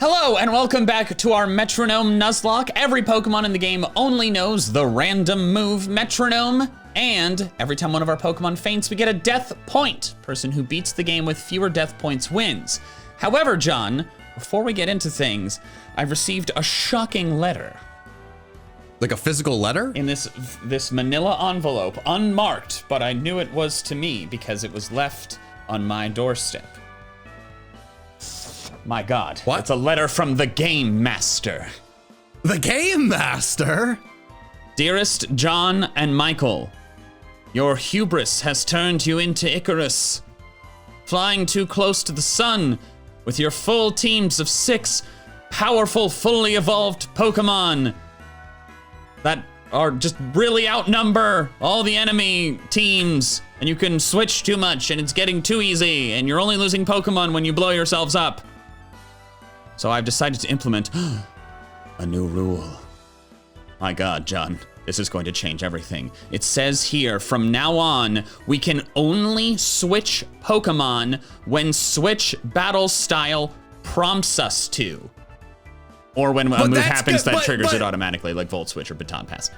Hello and welcome back to our Metronome Nuzlocke. Every Pokemon in the game only knows the random move Metronome, and every time one of our Pokemon faints, we get a death point. Person who beats the game with fewer death points wins. However, John, before we get into things, I've received a shocking letter. Like a physical letter? In this manila envelope, unmarked, but I knew it was to me because it was left on my doorstep. My God. What? It's a letter from the Game Master. The Game Master? Dearest John and Michael, your hubris has turned you into Icarus. Flying too close to the sun with your full teams of 6 powerful, fully evolved Pokemon that are just really outnumber all the enemy teams, and you can switch too much and it's getting too easy and you're only losing Pokemon when you blow yourselves up. So I've decided to implement a new rule. My God, John, this is going to change everything. It says here, from now on, we can only switch Pokemon when Switch Battle Style prompts us to. Or when a move happens that triggers it automatically, like Volt Switch or Baton Pass.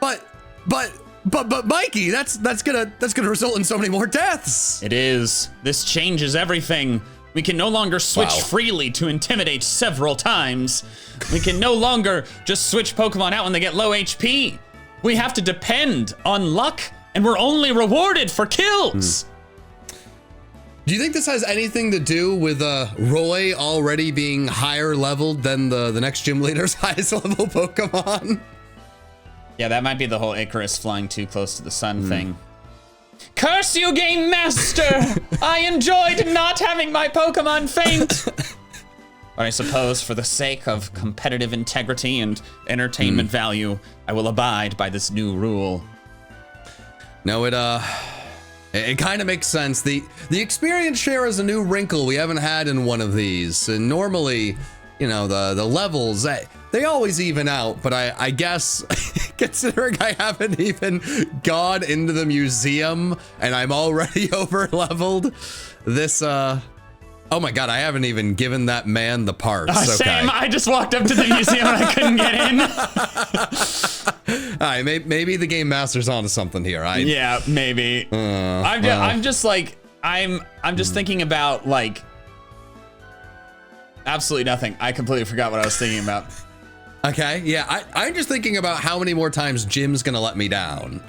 But Mikey, that's gonna result in so many more deaths. It is. This changes everything. We can no longer switch freely to intimidate several times. We can no longer just switch Pokemon out when they get low HP. We have to depend on luck, and we're only rewarded for kills. Do you think this has anything to do with Roy already being higher leveled than the next gym leader's highest level Pokemon? Yeah, that might be the whole Icarus flying too close to the sun thing. Curse you, Game Master! I enjoyed not having my Pokemon faint! But I suppose for the sake of competitive integrity and entertainment value, I will abide by this new rule. No, it kind of makes sense. The experience share is a new wrinkle we haven't had in one of these. And normally, you know, the levels, they always even out, but I guess, considering I haven't even gone into the museum and I'm already over leveled, this, oh my God, I haven't even given that man the parts. Okay. Same, I just walked up to the museum and I couldn't get in. All right, maybe the Game Master's onto something here. Yeah, maybe. I'm just like, I'm just thinking about like, absolutely nothing. I completely forgot what I was thinking about. Okay, yeah, I'm just thinking about how many more times Jim's gonna let me down.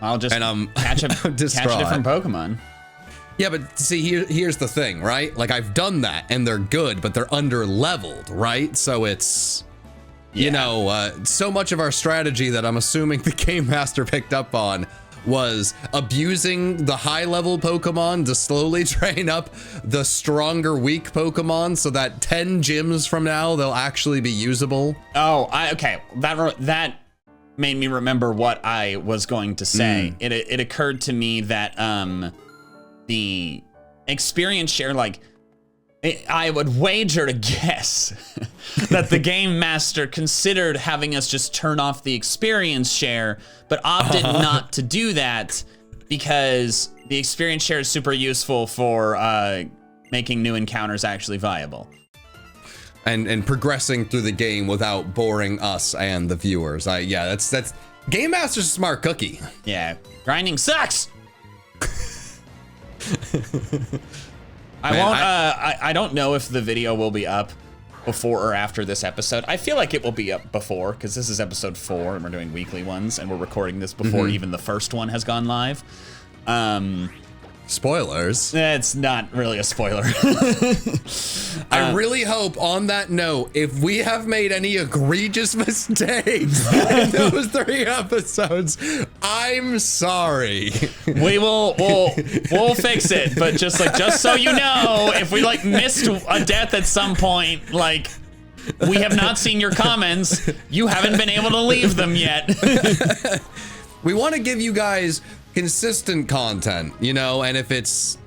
I'll just catch a different Pokemon. Yeah, but see, here's the thing, right? Like, I've done that, and they're good, but they're under-leveled, right? So it's, you know, so much of our strategy that I'm assuming the Game Master picked up on was abusing the high-level Pokemon to slowly train up the stronger, weak Pokemon so that 10 gyms from now, they'll actually be usable. Oh, okay. That made me remember what I was going to say. It occurred to me that the experience share, like, I would wager to guess that the Game Master considered having us just turn off the experience share, but opted not to do that because the experience share is super useful for making new encounters actually viable. And progressing through the game without boring us and the viewers. Yeah, that's Game Master's a smart cookie. Yeah, grinding sucks. I don't know if the video will be up before or after this episode. I feel like it will be up before because this is episode 4 and we're doing weekly ones and we're recording this before even the first one has gone live. Spoilers. It's not really a spoiler. I really hope on that note, if we have made any egregious mistakes in those 3 episodes, I'm sorry. We'll fix it, but just so you know, if we like missed a death at some point, like we have not seen your comments, you haven't been able to leave them yet. We want to give you guys consistent content, you know, and if it's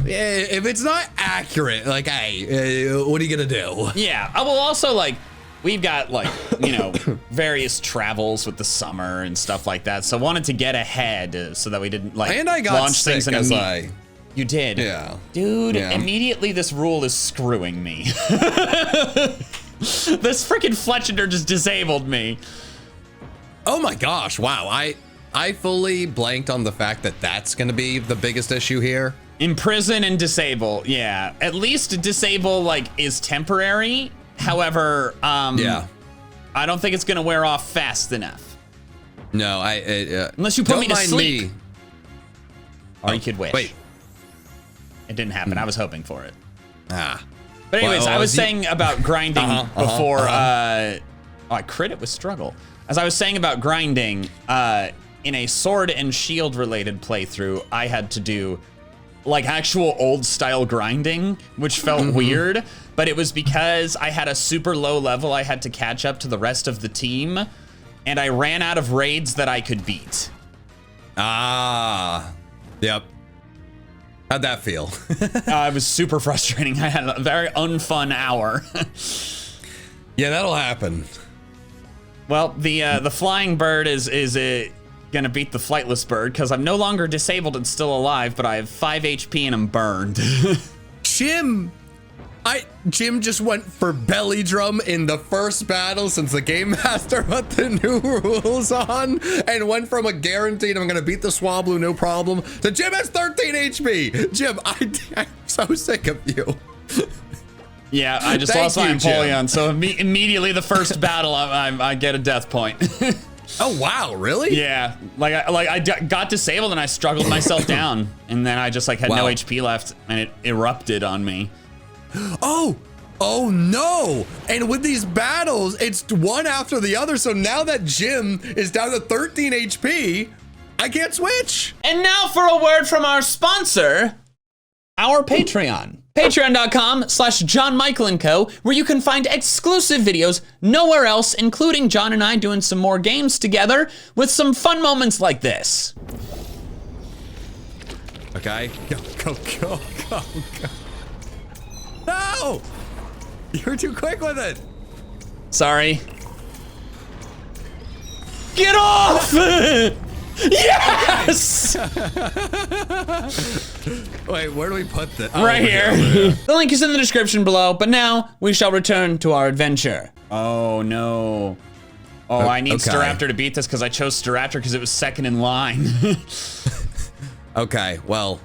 not accurate, like, hey, what are you gonna do? Yeah, I will also, like, we've got, like, you know, various travels with the summer and stuff like that, so wanted to get ahead so that we didn't, like, and I got launch things in a You did? Yeah. Dude, Yeah. immediately this rule is screwing me. This freaking Fletchender just disabled me. Oh my gosh, wow. I fully blanked on the fact that that's going to be the biggest issue here. Imprison and disable, yeah. At least disable, like, is temporary. However, yeah. I don't think it's gonna wear off fast enough. No, unless you put me to mind sleep. Me. Or you could wish. Wait. It didn't happen. I was hoping for it. Ah. But anyways, Well, I was saying about grinding before. Oh, I crit it with struggle. As I was saying about grinding, in a sword and shield related playthrough, I had to do like actual old style grinding, which felt weird, but it was because I had a super low level I had to catch up to the rest of the team, and I ran out of raids that I could beat. Ah. Yep. How'd that feel? It was super frustrating. I had a very unfun hour. Yeah, that'll happen. Well, the flying bird is gonna beat the flightless bird because I'm no longer disabled and still alive, but I have 5 HP and I'm burned. Jim just went for belly drum in the first battle since the game master put the new rules on and went from a guaranteed I'm gonna beat the Swablu no problem to Jim has 13 HP. Jim, I'm so sick of you. Yeah, I just Thank lost my you, Jim. Empoleon, so immediately the first battle I get a death point. Oh wow, really? Yeah, I got disabled and I struggled myself down, and then I just like had no Wow. HP left, and it erupted on me. Oh no! And with these battles, it's one after the other. So now that Jim is down to 13 HP, I can't switch. And now for a word from our sponsor, our Patreon. Patreon.com/JohnMichael&Co, where you can find exclusive videos nowhere else, including John and I doing some more games together with some fun moments like this. Okay. Go. No! You're too quick with it. Sorry. Get off! Yes! Wait, where do we put this? Right here. The link is in the description below, but now we shall return to our adventure. Oh no. Oh, I need okay. Staraptor to beat this because I chose Staraptor because it was second in line. Okay, well,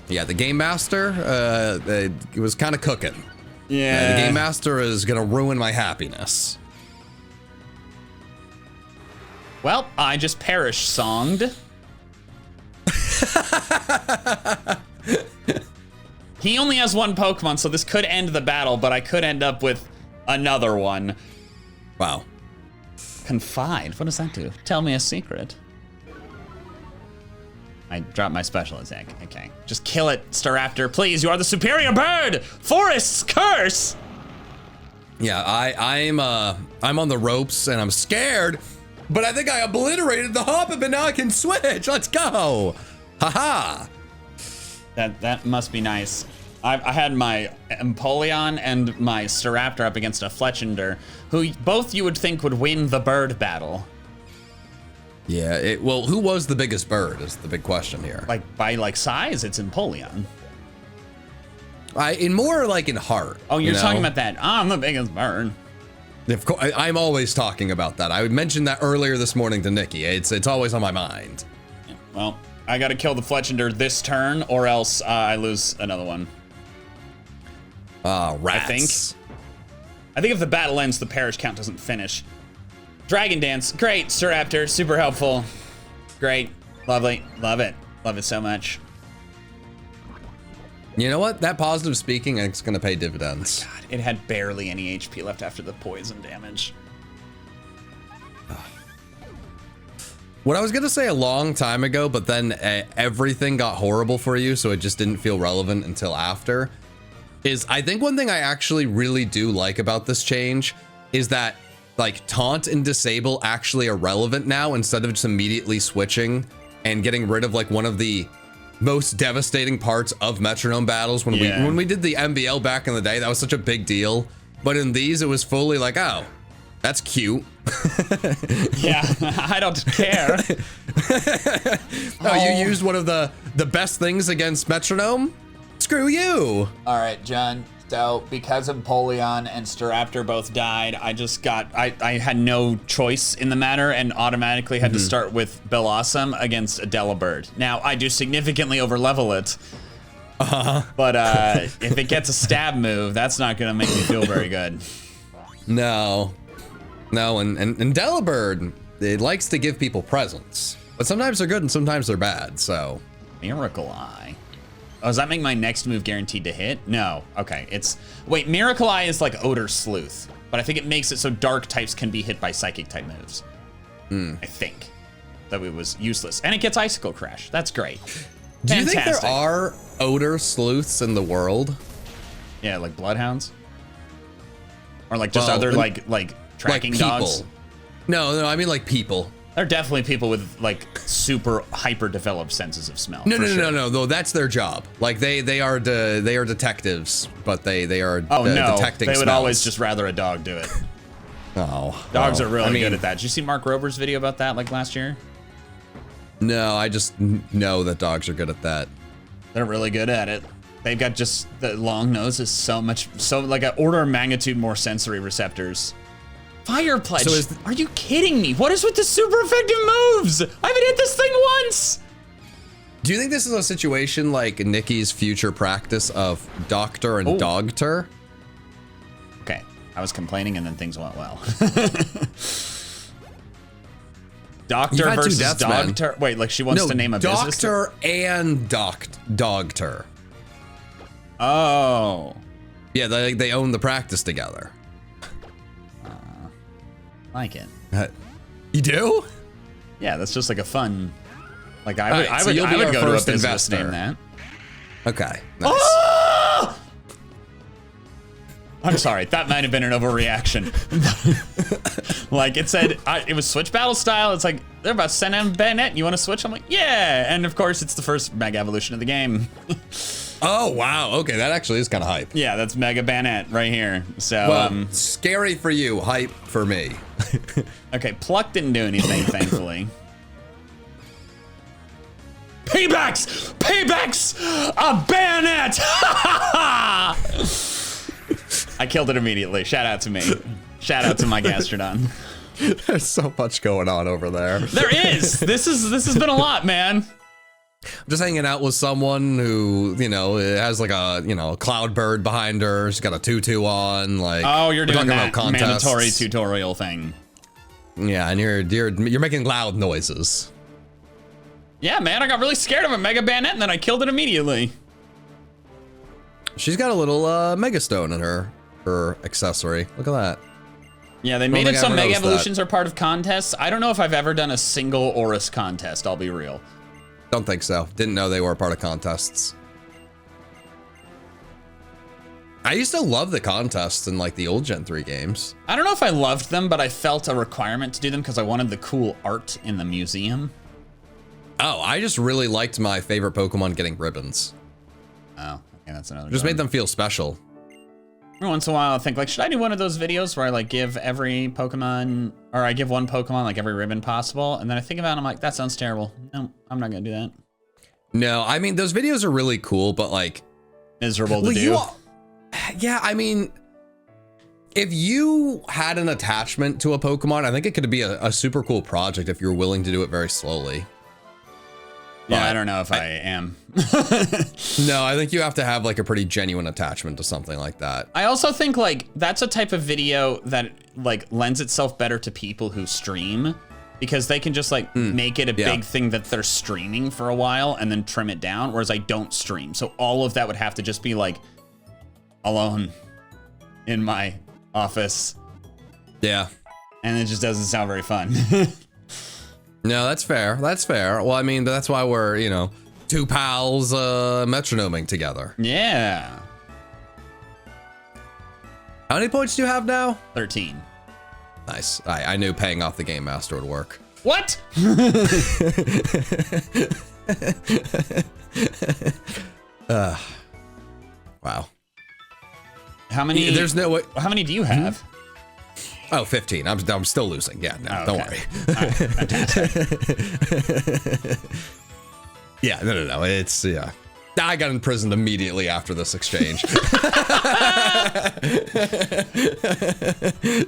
yeah, the Game Master, it was kind of cooking. Yeah. The Game Master is gonna ruin my happiness. Well, I just perish-songed. He only has one Pokemon, so this could end the battle, but I could end up with another one. Wow. Confide, what does that do? Tell me a secret. I dropped my special attack. Okay, just kill it, Staraptor. Please, you are the superior bird! Forest's curse! Yeah, I'm on the ropes and I'm scared, but I think I obliterated the Hoppip and now I can switch. Let's go. Haha. That must be nice. I had my Empoleon and my Staraptor up against a Fletchender, who both you would think would win the bird battle. Yeah, well, who was the biggest bird is the big question here. Like, by like size, it's Empoleon. In more like in heart. Oh, you're you know? talking about that. I'm the biggest bird. Of course, I'm always talking about that. I mentioned that earlier this morning to Nikki. It's always on my mind. Well, I gotta kill the Fletchender this turn, or else I lose another one. Rats. I think if the battle ends, the parish count doesn't finish. Dragon Dance, great, Staraptor, super helpful. Great, lovely, love it so much. You know what? That positive speaking is gonna pay dividends. God, it had barely any HP left after the poison damage. What I was gonna say a long time ago, but then everything got horrible for you, so it just didn't feel relevant until after, is I think one thing I actually really do like about this change is that like taunt and disable actually are relevant now instead of just immediately switching and getting rid of like one of the most devastating parts of Metronome battles when we did the MBL back in the day. That was such a big deal, but in these it was fully like, oh, That's cute. Yeah, I don't care. Oh, you used one of the best things against Metronome? Screw you. All right, John. So because Empoleon and Staraptor both died, I had no choice in the matter and automatically had to start with Bellossom against a Delibird. Now, I do significantly overlevel it, but if it gets a stab move, that's not gonna make me feel very good. No, and Delibird, it likes to give people presents, but sometimes they're good and sometimes they're bad, so. Miracle Eye. Oh, does that make my next move guaranteed to hit? No. Okay, wait, Miracle Eye is like Odor Sleuth, but I think it makes it so dark types can be hit by psychic type moves. I think. That it was useless. And it gets Icicle Crash. That's great. Do you Fantastic. think there are Odor Sleuths in the world? Yeah, like Bloodhounds? Or like just other like tracking like dogs? No, I mean like people. They're definitely people with like super hyper developed senses of smell. No, though that's their job. Like they are detectives, but they are detecting they would smells. always just rather a dog do it. Dogs are really good at that. Did you see Mark Rober's video about that like last year? No, I just know that dogs are good at that. They're really good at it. They've got just the long noses, so like an order of magnitude more sensory receptors. Fire Pledge. So are you kidding me? What is with the super effective moves? I haven't hit this thing once. Do you think this is a situation like Nikki's future practice of Doctor and Dogter? Okay, I was complaining and then things went well. Doctor versus Dogter. Wait, like she wants to name a business? Doctor and Dogter. Oh. Yeah, they own the practice together. Like it. You do? Yeah, that's just like a fun. Like I would go to a business name that. Okay. Nice. Oh! I'm sorry, that might have been an overreaction. Like it said, it was switch battle style. It's like they're about to send in Bayonet. You want to switch? I'm like, yeah. And of course, it's the first Mega Evolution of the game. Oh wow. Okay, that actually is kind of hype. Yeah, that's Mega Bayonet right here. So well, scary for you, hype for me. Okay, Pluck didn't do anything, thankfully. Paybacks! A Bayonet! I killed it immediately. Shout out to me. Shout out to my Gastrodon. There's so much going on over there. There is. This has been a lot, man. Just hanging out with someone who, has like a, cloud bird behind her. She's got a tutu on. Like, oh, you're doing that mandatory tutorial thing. Yeah, and you're making loud noises. Yeah, man, I got really scared of a Mega Bayonet and then I killed it immediately. She's got a little Mega Stone in her accessory. Look at that. Yeah, they made it so Mega Evolutions are part of contests. I don't know if I've ever done a single Oris contest, I'll be real. Don't think so. Didn't know they were a part of contests. I used to love the contests in like the old Gen 3 games. I don't know if I loved them, but I felt a requirement to do them because I wanted the cool art in the museum. Oh, I just really liked my favorite Pokemon getting ribbons. Oh, okay, that's another. Just made them feel special. Every once in a while, I think like, should I do one of those videos where I like give every Pokemon, or I give one Pokemon like every ribbon possible, and then I think about it, I'm like, that sounds terrible. No, I'm not gonna do that. No, I mean those videos are really cool, but like miserable to do. Yeah, I mean, if you had an attachment to a Pokemon, I think it could be a super cool project if you're willing to do it very slowly. Yeah, I don't know if I am. No, I think you have to have like a pretty genuine attachment to something like that. I also think like that's a type of video that like lends itself better to people who stream, because they can just like make it a big thing that they're streaming for a while and then trim it down, whereas I don't stream. So all of that would have to just be like alone in my office. Yeah. And it just doesn't sound very fun. No, that's fair. That's fair. Well, I mean, that's why we're, two pals metronoming together. Yeah. How many points do you have now? 13. Nice. I knew paying off the Game Master would work. What? Wow. How many? There's no way. How many do you have? Oh, 15. I'm still losing. Yeah, no, don't worry. All right, fantastic. Yeah, no. It's, yeah. I got imprisoned immediately after this exchange.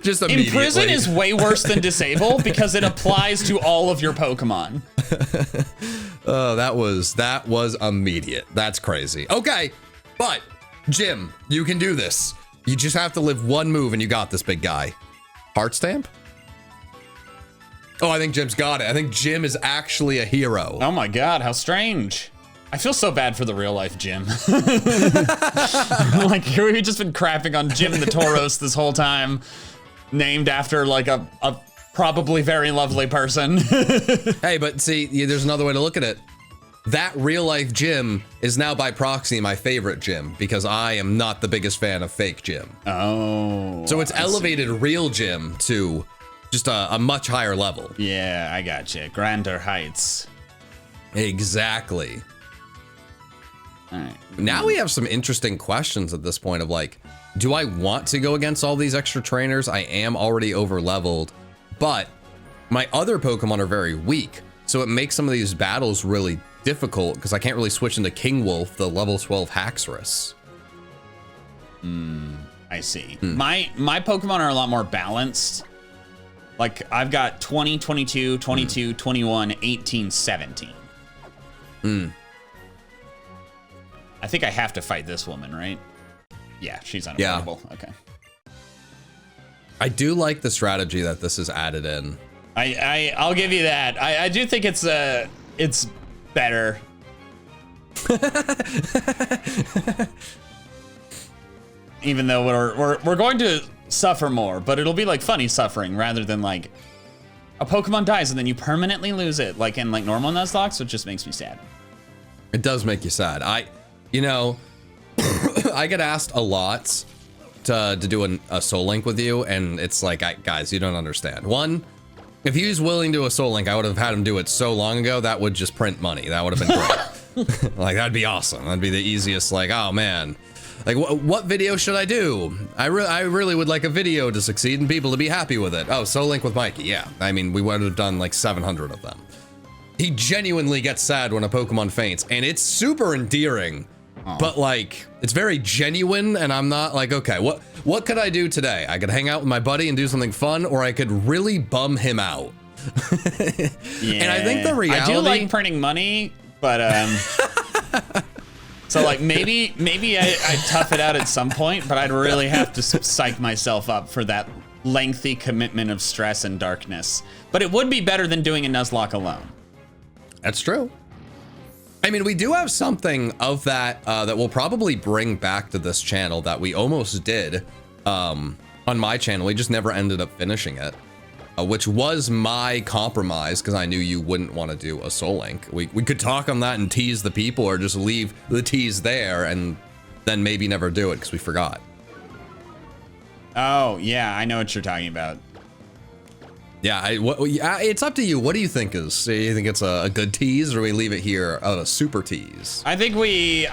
Just immediately. Imprison is way worse than disable because it applies to all of your Pokemon. Oh, that was immediate. That's crazy. Okay, but Jim, you can do this. You just have to live one move and you got this, big guy. Heart stamp? Oh, I think Jim's got it. I think Jim is actually a hero. Oh my god, how strange. I feel so bad for the real life Jim. Like, we've just been crapping on Jim the Tauros this whole time, named after like a probably very lovely person. Hey, but see, there's another way to look at it. That real life Jim is now by proxy my favorite Jim because I am not the biggest fan of fake Jim. Oh. So it's elevated real Jim to just a much higher level. Yeah, I gotcha. Grander heights. Exactly. All right. Now we have some interesting questions at this point of like, do I want to go against all these extra trainers? I am already over leveled, but my other Pokemon are very weak. So it makes some of these battles really difficult because I can't really switch into King Wolf, the level 12 Haxorus. I see. My Pokemon are a lot more balanced. Like I've got 20, 22, 22, 21, 18, 17. I think I have to fight this woman, right? Yeah, she's unavoidable. Yeah. Okay. I do like the strategy that this is added in. I'll give you that. I do think it's better. Even though we're going to suffer more, but it'll be like funny suffering rather than like a Pokemon dies and then you permanently lose it, like in like normal Nuzlocke, so it just makes me sad. It does make you sad. You know, I get asked a lot to do a Soul Link with you, and it's like, guys, you don't understand. One, if he was willing to do a Soul Link, I would have had him do it so long ago, that would just print money. That would have been great. Like, that'd be awesome. That'd be the easiest, like, oh man. Like, what video should I do? I really would like a video to succeed and people to be happy with it. Oh, Soul Link with Mikey, yeah. I mean, we would have done like 700 of them. He genuinely gets sad when a Pokemon faints, and it's super endearing. But like, it's very genuine, and I'm not like, okay, what could I do today? I could hang out with my buddy and do something fun, or I could really bum him out. Yeah. And I think the reality, I do like printing money, but so like maybe I'd tough it out at some point, but I'd really have to psych myself up for that lengthy commitment of stress and darkness. But it would be better than doing a Nuzlocke alone. That's true. I mean, we do have something of that that we'll probably bring back to this channel that we almost did on my channel. We just never ended up finishing it, which was my compromise because I knew you wouldn't want to do a Soul Link. We could talk on that and tease the people, or just leave the tease there and then maybe never do it because we forgot. Oh, yeah, I know what you're talking about. Yeah, it's up to you. What do you think is? You think it's a good tease, or we leave it here a super tease? I think we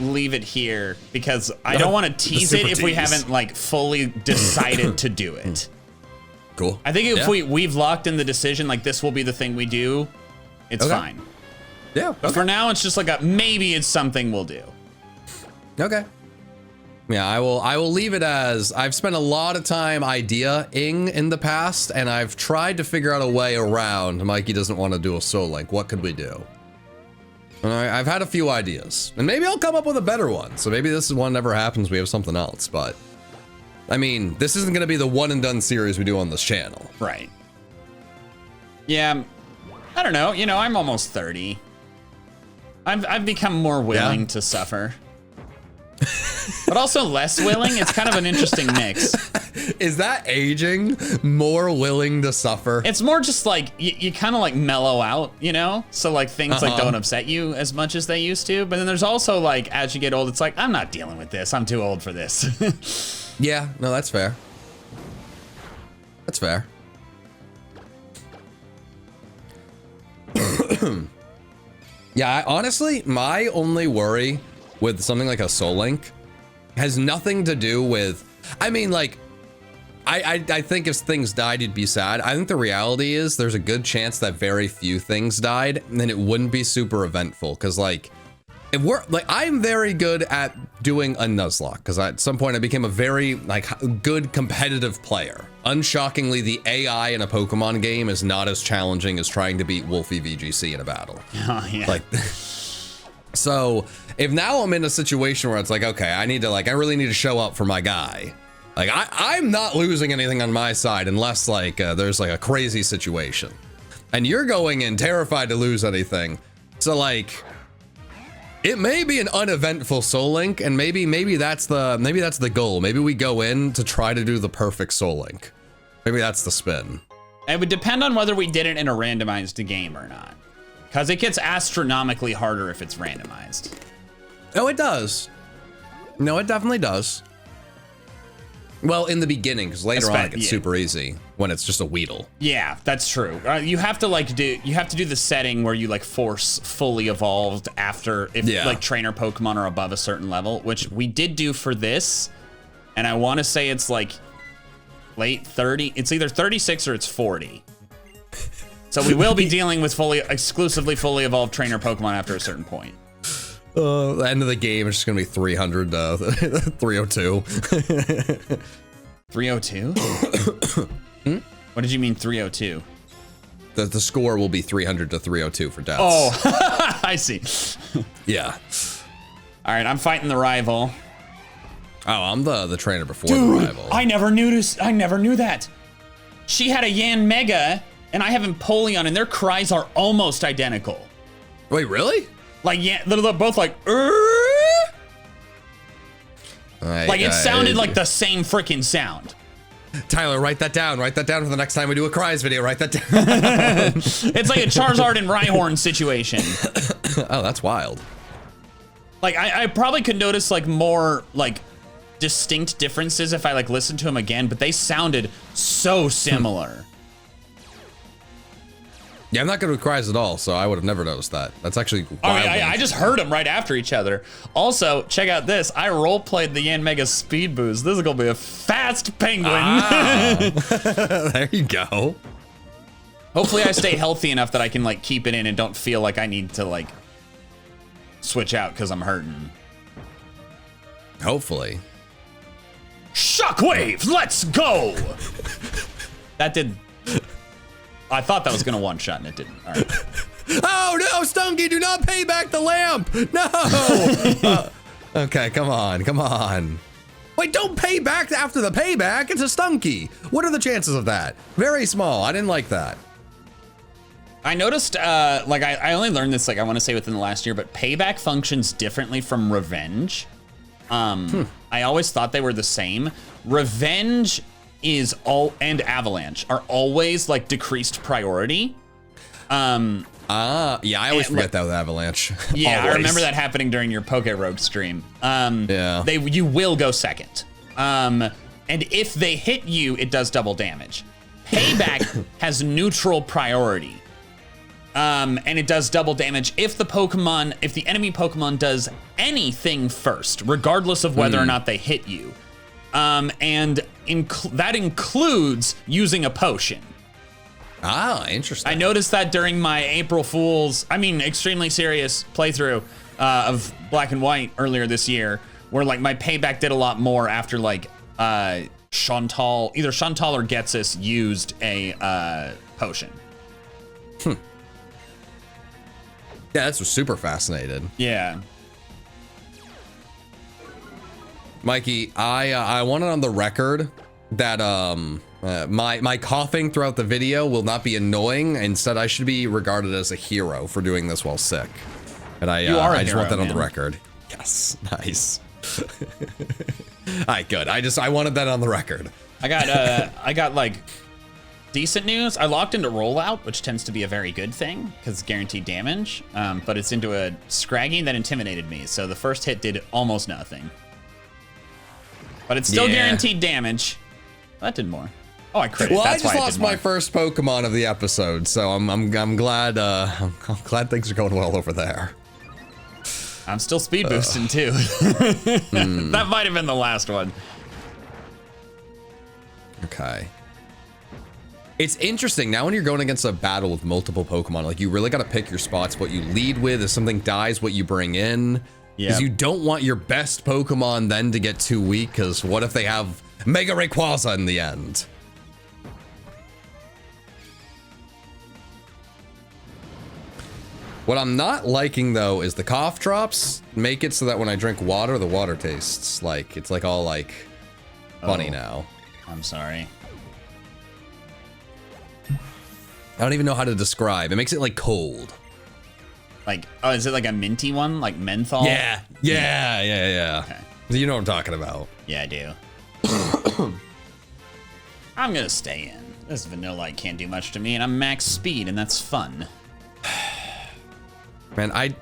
leave it here because I don't want to tease it if we haven't like fully decided to do it. Cool. I think if we've locked in the decision, like this will be the thing we do, it's fine. Yeah. Okay. But for now, it's just like maybe it's something we'll do. Okay. Yeah, I will leave it as I've spent a lot of time ideaing in the past, and I've tried to figure out a way around Mikey doesn't want to do a Soul Link. What could we do? I've had a few ideas, and maybe I'll come up with a better one. So maybe this one never happens. We have something else, but I mean, this isn't going to be the one and done series we do on this channel. Right. Yeah, I don't know. You know, I'm almost 30. I've become more willing to suffer. But also less willing. It's kind of an interesting mix. Is that aging? More willing to suffer? It's more just like you kind of like mellow out, you know? So like things like don't upset you as much as they used to. But then there's also like as you get old, it's like I'm not dealing with this. I'm too old for this. Yeah, no, that's fair. That's fair. Yeah, honestly, my only worry with something like a Soul Link has nothing to do with, I mean, like, I think if things died, you'd be sad. I think the reality is there's a good chance that very few things died, and then it wouldn't be super eventful. Because like, if we're like, I'm very good at doing a Nuzlocke because at some point I became a very like good competitive player. Unshockingly, the AI in a Pokemon game is not as challenging as trying to beat Wolfie VGC in a battle. Oh, yeah. Like, so if now I'm in a situation where it's like, okay, I really need to show up for my guy. Like I'm not losing anything on my side unless like there's like a crazy situation, and you're going in terrified to lose anything. So like, it may be an uneventful Soul Link, and maybe that's the goal. Maybe we go in to try to do the perfect Soul Link. Maybe that's the spin. It would depend on whether we did it in a randomized game or not, because it gets astronomically harder if it's randomized. Oh, it does. No, it definitely does. Well, in the beginning, because later on it gets super easy when it's just a Weedle. Yeah, that's true. You have to do the setting where you like force fully evolved after if like trainer Pokemon are above a certain level, which we did do for this, and I want to say it's like late 30. It's either 36 or it's 40. So we will be dealing with exclusively fully evolved trainer Pokemon after a certain point. The end of the game is just gonna be 300, 302. 302? What did you mean 302? The score will be 300 to 302 for deaths. Oh, I see. Yeah. All right, I'm fighting the rival. Oh, I'm the trainer before Dude, the rival. I never knew that. She had a Yan Mega, and I have Empoleon, and their cries are almost identical. Wait, really? Like, yeah, they're both like, like it sounded like the same freaking sound. Tyler, write that down. Write that down for the next time we do a cries video. Write that down. It's like a Charizard and Rhyhorn situation. Oh, that's wild. Like, I probably could notice like more like distinct differences if I like listened to them again, but they sounded so similar. Yeah, I'm not good with cries at all, so I would have never noticed that. That's actually wild. I just heard them right after each other. Also, check out this. I role-played the Yan Mega Speed Boost. This is gonna be a fast penguin. There you go. Hopefully I stay healthy enough that I can like keep it in and don't feel like I need to like switch out because I'm hurting. Hopefully. Shockwave, let's go! That did... I thought that was gonna one-shot and it didn't. All right. Oh no, Stunky, do not pay back the lamp! No! Okay, come on. Wait, don't pay back after the payback. It's a Stunky. What are the chances of that? Very small. I didn't like that. I noticed, like, I only learned this, like, I want to say within the last year, but payback functions differently from revenge. I always thought they were the same. Revenge and Avalanche are always, like, decreased priority. Yeah, I always forget that with Avalanche. Yeah, Always. I remember that happening during your Poke Rogue stream. Yeah. You will go second. And if they hit you, it does double damage. Payback has neutral priority. And it does double damage if the enemy Pokemon does anything first, regardless of whether or not they hit you. And that includes using a potion. Ah, interesting. I noticed that during my extremely serious playthrough of Black and White earlier this year, where like my payback did a lot more after like either Chantal or Getsus used a potion. Yeah, that's super fascinated. Yeah. Mikey, I want it on the record that my coughing throughout the video will not be annoying. Instead, I should be regarded as a hero for doing this while sick. And I just want that on the record. Yes, nice. All right, good. I wanted that on the record. I got like decent news. I locked into rollout, which tends to be a very good thing because it's guaranteed damage. But it's into a Scraggy that intimidated me. So the first hit did almost nothing. But it's still guaranteed damage. That did more. Oh, I crit. Well, That's I just lost my first Pokemon of the episode, so I'm glad I'm glad things are going well over there. I'm still speed boosting too. That might have been the last one. Okay. It's interesting now when you're going against a battle with multiple Pokemon, like you really got to pick your spots, what you lead with. If something dies, what you bring in. Because you don't want your best Pokemon then to get too weak, because what if they have Mega Rayquaza in the end? What I'm not liking though is the cough drops make it so that when I drink water, the water tastes like it's like all like funny now. I'm sorry. I don't even know how to describe. It makes it like cold. Like, oh, is it like a minty one? Like menthol? Yeah. Okay. You know what I'm talking about. Yeah, I do. I'm gonna stay in. This Vanillite can't do much to me, and I'm max speed, and that's fun. Man, I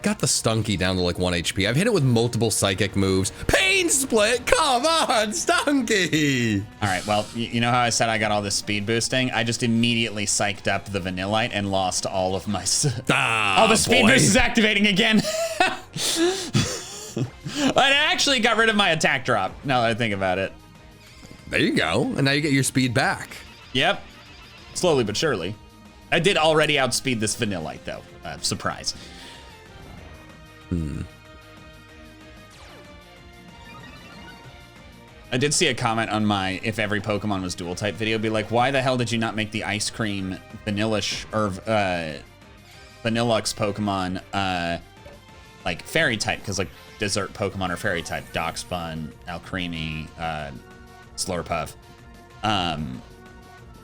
got the Stunky down to like 1 HP. I've hit it with multiple psychic moves. Pain Split! Come on, Stunky! All right, well, you know how I said I got all this speed boosting? I just immediately psyched up the Vanillite and lost all of my... oh, the speed boost is activating again! I actually got rid of my attack drop, now that I think about it. There you go, and now you get your speed back. Yep, slowly but surely. I did already outspeed this Vanillite, though. Surprise. I did see a comment on my if every Pokemon was dual type video, be like, why the hell did you not make the ice cream Vanillish or Vanillux Pokemon like fairy type? Because like dessert Pokemon are fairy type. Darkspun, Alcremie, Slurpuff.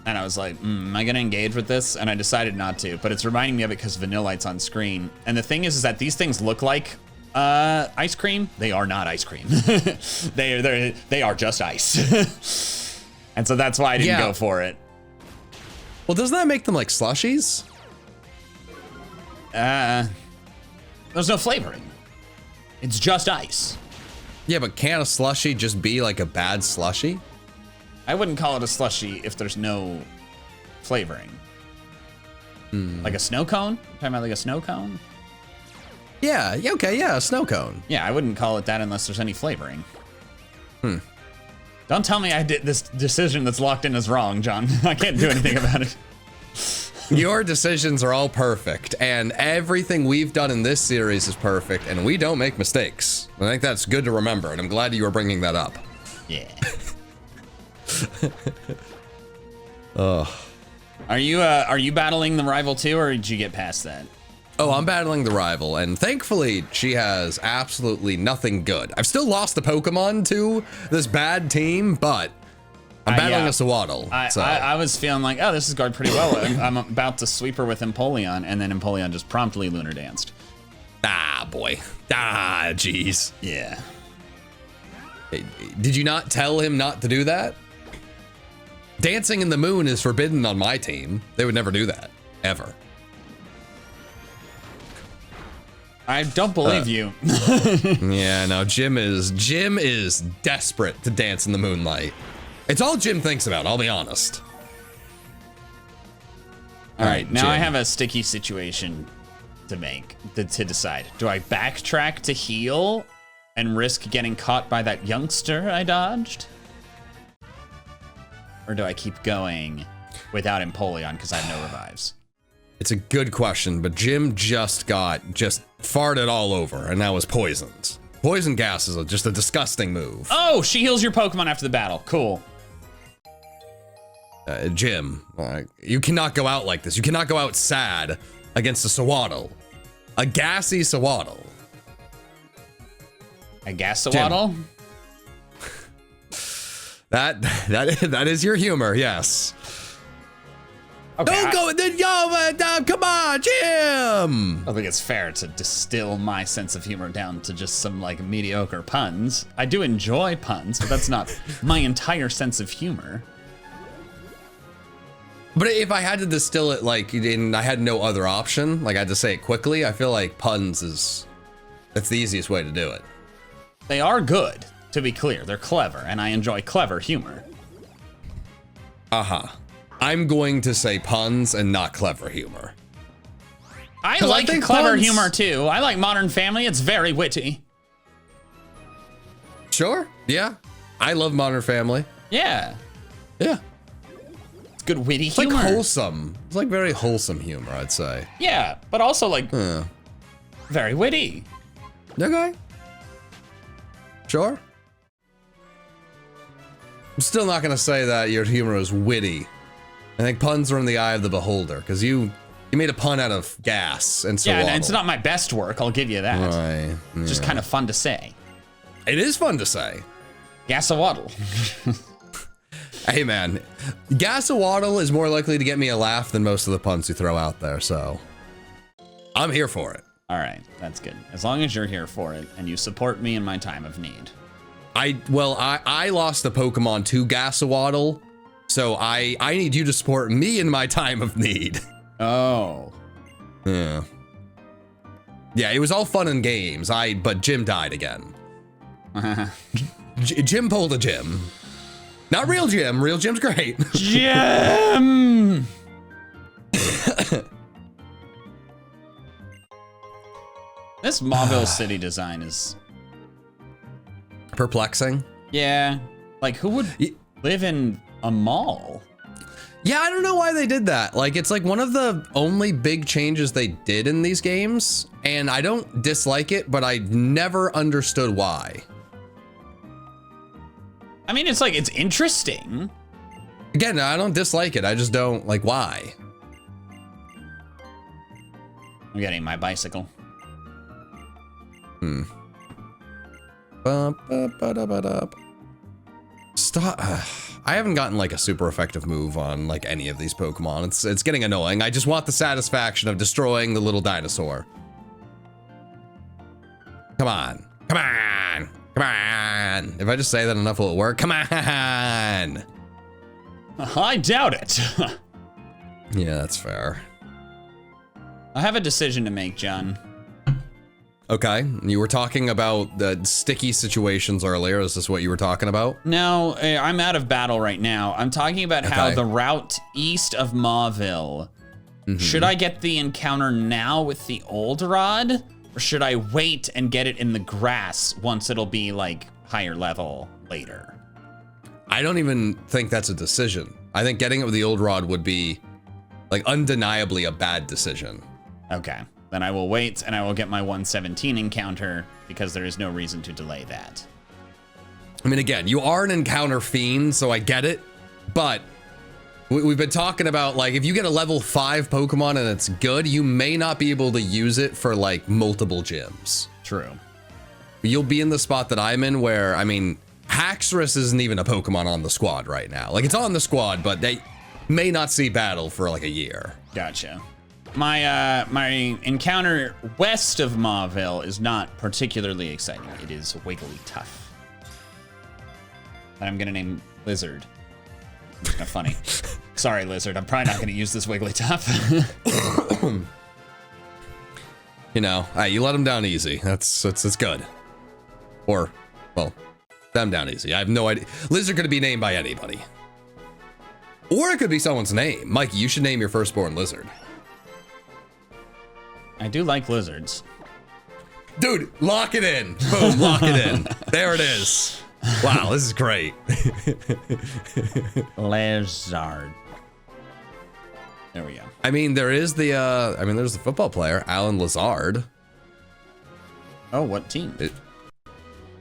And I was like, am I gonna engage with this? And I decided not to, but it's reminding me of it because Vanillite's on screen. And the thing is that these things look like ice cream. They are not ice cream. they are just ice. And so that's why I didn't go for it. Well, doesn't that make them like slushies? There's no flavoring. It's just ice. Yeah, but can't a slushie just be like a bad slushie? I wouldn't call it a slushie if there's no flavoring. Like a snow cone? You're talking about like a snow cone? Yeah, okay, yeah, a snow cone. Yeah, I wouldn't call it that unless there's any flavoring. Don't tell me I did this decision that's locked in as wrong, John. I can't do anything about it. Your decisions are all perfect, and everything we've done in this series is perfect, and we don't make mistakes. I think that's good to remember, and I'm glad you were bringing that up. Yeah. Ugh. Are you battling the rival too, or did you get past that? Oh, I'm battling the rival, and thankfully she has absolutely nothing good. I've still lost the Pokemon to this bad team, but I'm battling a Sawaddle. I was feeling like, oh, this is going pretty well. I'm about to sweep her with Empoleon, and then Empoleon just promptly Lunar Danced. Ah, boy. Ah, jeez. Yeah. Did you not tell him not to do that? Dancing in the moon is forbidden on my team. They would never do that, ever. I don't believe you. Yeah, no, Jim is desperate to dance in the moonlight. It's all Jim thinks about, I'll be honest. All right, now Jim. I have a sticky situation to make, to decide. Do I backtrack to heal and risk getting caught by that youngster I dodged? Or do I keep going without Empoleon because I have no revives? It's a good question, but Jim just farted all over and now is poisoned. Poison gas is just a disgusting move. Oh, she heals your Pokemon after the battle. Cool. Jim, you cannot go out like this. You cannot go out sad against a Sawaddle. A gassy Sawaddle. A gas Sawaddle? That is your humor, yes. Okay, Don't go, come on, Jim! I don't think it's fair to distill my sense of humor down to just some like mediocre puns. I do enjoy puns, but that's not my entire sense of humor. But if I had to distill it like, and I had no other option, like I had to say it quickly, I feel like puns that's the easiest way to do it. They are good, to be clear. They're clever, and I enjoy clever humor. Uh-huh. I'm going to say puns and not clever humor. I like clever puns... humor too. I like Modern Family. It's very witty. Sure. Yeah. I love Modern Family. Yeah. Yeah. It's good witty It's humor. like wholesome. It's like very wholesome humor, I'd say. Yeah, but also like very witty. Okay. Sure. I'm still not gonna say that your humor is witty. I think puns are in the eye of the beholder, because you made a pun out of gas and so Yeah, and it's not my best work, I'll give you that. Right. It's just kind of fun to say. It is fun to say. Gas-a-waddle. Hey man, gas-a-waddle is more likely to get me a laugh than most of the puns you throw out there, so I'm here for it. All right, that's good. As long as you're here for it and you support me in my time of need. I lost a Pokemon to gas-a-waddle, so I need you to support me in my time of need. Oh. Yeah. Yeah, it was all fun and games. But Jim died again. Jim pulled a Jim. Not real Jim. Real Jim's great. Jim! This Mauville city design is... perplexing. Yeah. Like, who would live in a mall? Yeah, I don't know why they did that. Like, it's like one of the only big changes they did in these games, and I don't dislike it, but I never understood why. I mean, it's like, it's interesting. Again, I don't dislike it. I just don't, like, why? I'm getting my bicycle. Stop. I haven't gotten like a super effective move on like any of these Pokemon. It's getting annoying. I just want the satisfaction of destroying the little dinosaur. Come on. Come on. Come on. If I just say that enough, will it work? Come on. I doubt it. Yeah, that's fair. I have a decision to make, John. Okay, you were talking about the sticky situations earlier. Is this what you were talking about? No, I'm out of battle right now. I'm talking about how the route east of Mauville, should I get the encounter now with the old rod? Or should I wait and get it in the grass once it'll be like higher level later? I don't even think that's a decision. I think getting it with the old rod would be like undeniably a bad decision. Okay, then I will wait and I will get my 117 encounter because there is no reason to delay that. I mean, again, you are an encounter fiend, so I get it, but we've been talking about like if you get a level 5 Pokemon and it's good, you may not be able to use it for like multiple gyms. True. You'll be in the spot that I'm in where, I mean, Haxorus isn't even a Pokemon on the squad right now. Like it's on the squad, but they may not see battle for like a year. Gotcha. My my encounter west of Mauville is not particularly exciting. It is Wigglytuff. That I'm gonna name Lizard. Kind of funny. Sorry, Lizard. I'm probably not gonna use this Wigglytuff. You know, you let him down easy. It's good. Or, well, them down easy. I have no idea. Lizard could be named by anybody. Or it could be someone's name. Mikey, you should name your firstborn Lizard. I do like lizards. Dude, lock it in. Boom, lock it in. There it is. Wow, this is great. Lizard. There we go. I mean, there's the football player, Alan Lazard. Oh, what team?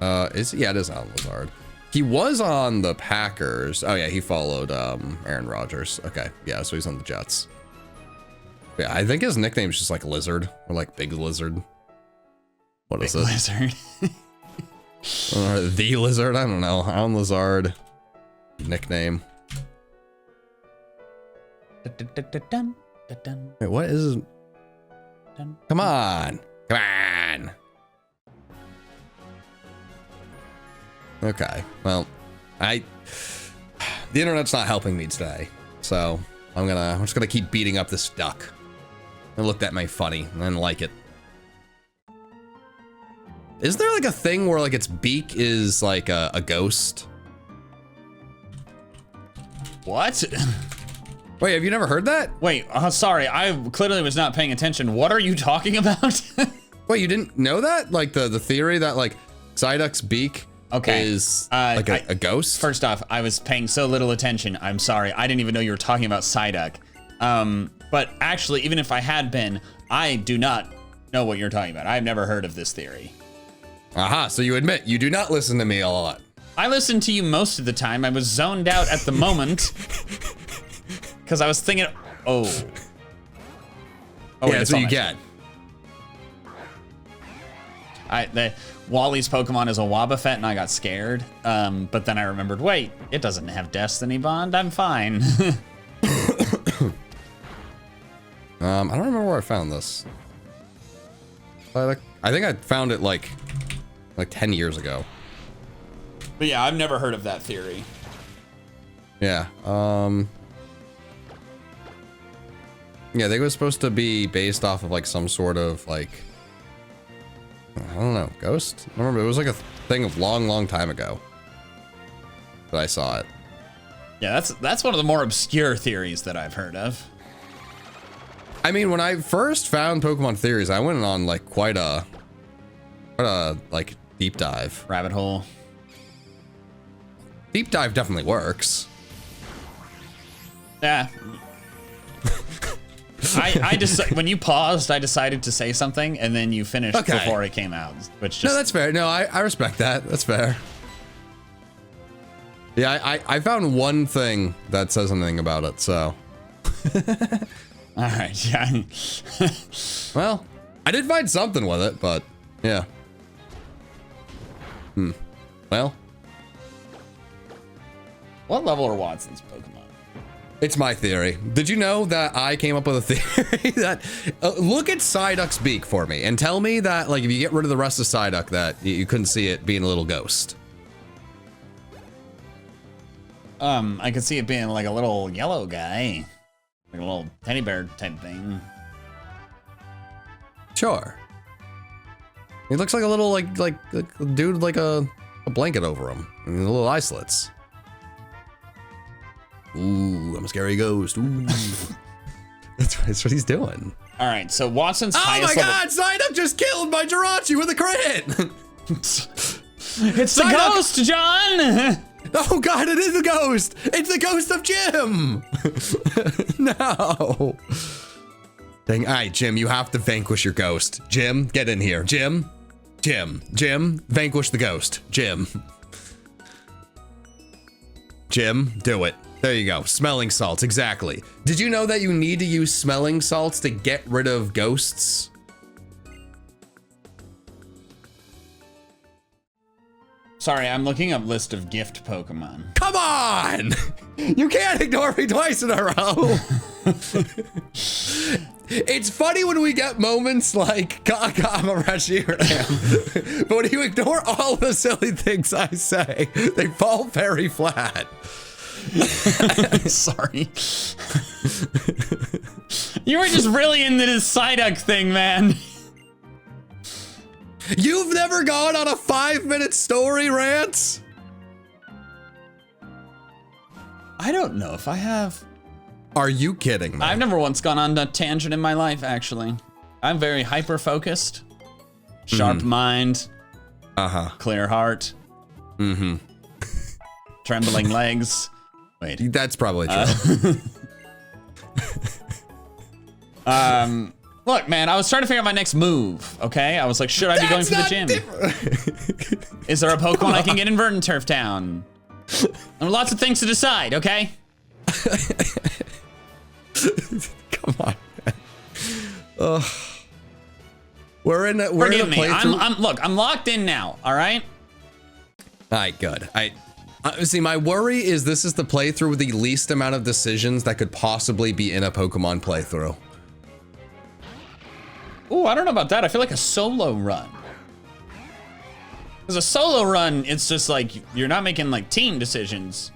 Yeah, it is Alan Lazard. He was on the Packers. Oh yeah, he followed Aaron Rodgers. Okay, yeah, so he's on the Jets. Yeah, I think his nickname is just like Lizard or like Big Lizard. What is it? Lizard. Or the Lizard? I don't know. Alan Lazard nickname. Wait, what is? Come on, come on. Okay, well, the internet's not helping me today, so I'm just gonna keep beating up this duck. It looked at me funny, and I didn't like it. Is there like a thing where like its beak is like a ghost? What? Wait, have you never heard that? Wait, sorry, I clearly was not paying attention. What are you talking about? Wait, you didn't know that? Like the theory that like Psyduck's beak Okay. is like a ghost? First off, I was paying so little attention. I'm sorry. I didn't even know you were talking about Psyduck. But actually, even if I had been, I do not know what you're talking about. I've never heard of this theory. Aha, so you admit you do not listen to me a lot. I listen to you most of the time. I was zoned out at the moment. Because I was thinking, oh, yeah, wait, that's what you get. Wally's Pokemon is a Wobbuffet, and I got scared. But then I remembered, wait, it doesn't have Destiny Bond. I'm fine. I don't remember where I found this. I think I found it like 10 years ago. But yeah, I've never heard of that theory. Yeah. Yeah, they were supposed to be based off of like some sort of like, I don't know, ghost? I remember it was like a thing of long time ago that I saw it. Yeah, that's one of the more obscure theories that I've heard of. I mean, when I first found Pokemon theories, I went on like quite a like deep dive. Rabbit hole. Deep dive definitely works. Yeah. I just when you paused, I decided to say something, and then you finished before it came out. Which just... No, that's fair. No, I respect that. That's fair. Yeah, I found one thing that says something about it, so. All right, yeah. Well, I did find something with it, but yeah. Well. What level are Watson's Pokemon? It's my theory. Did you know that I came up with a theory that look at Psyduck's beak for me and tell me that like if you get rid of the rest of Psyduck that you couldn't see it being a little ghost. I could see it being like a little yellow guy, like a little teddy bear type thing. Sure. He looks like a little like a dude with like a blanket over him and little eye slits. Ooh, I'm a scary ghost. Ooh. That's what he's doing. All right, so Watson's highest level. Oh my God, Psyduck just killed my Jirachi with a crit. It's the ghost, John. Oh God, it is the ghost. It's the ghost of Jim. No. Dang, all right, Jim, you have to vanquish your ghost. Jim, get in here. Jim, vanquish the ghost. Jim, do it. There you go. Smelling salts, exactly. Did you know that you need to use smelling salts to get rid of ghosts? Sorry, I'm looking up list of gift Pokemon. Come on! You can't ignore me twice in a row. It's funny when we get moments like Kakama Reshiram, but when you ignore all the silly things I say, they fall very flat. Sorry. You were just really into this Psyduck thing, man. You've never gone on a 5-minute story rant? I don't know if I have. Are you kidding me? I've never once gone on a tangent in my life, actually. I'm very hyper-focused, sharp mind, clear heart, trembling legs. Wait. That's probably true. Look, man, I was trying to figure out my next move, okay? I was like, should I be going to the gym? Is there a Pokemon I can get in Verdant Turf Town? There are lots of things to decide, okay? Come on. We're in a playthrough. Look, I'm locked in now, all right? All right, good. See, my worry is this is the playthrough with the least amount of decisions that could possibly be in a Pokemon playthrough. Ooh, I don't know about that. I feel like a solo run. Because a solo run, it's just like, you're not making like team decisions.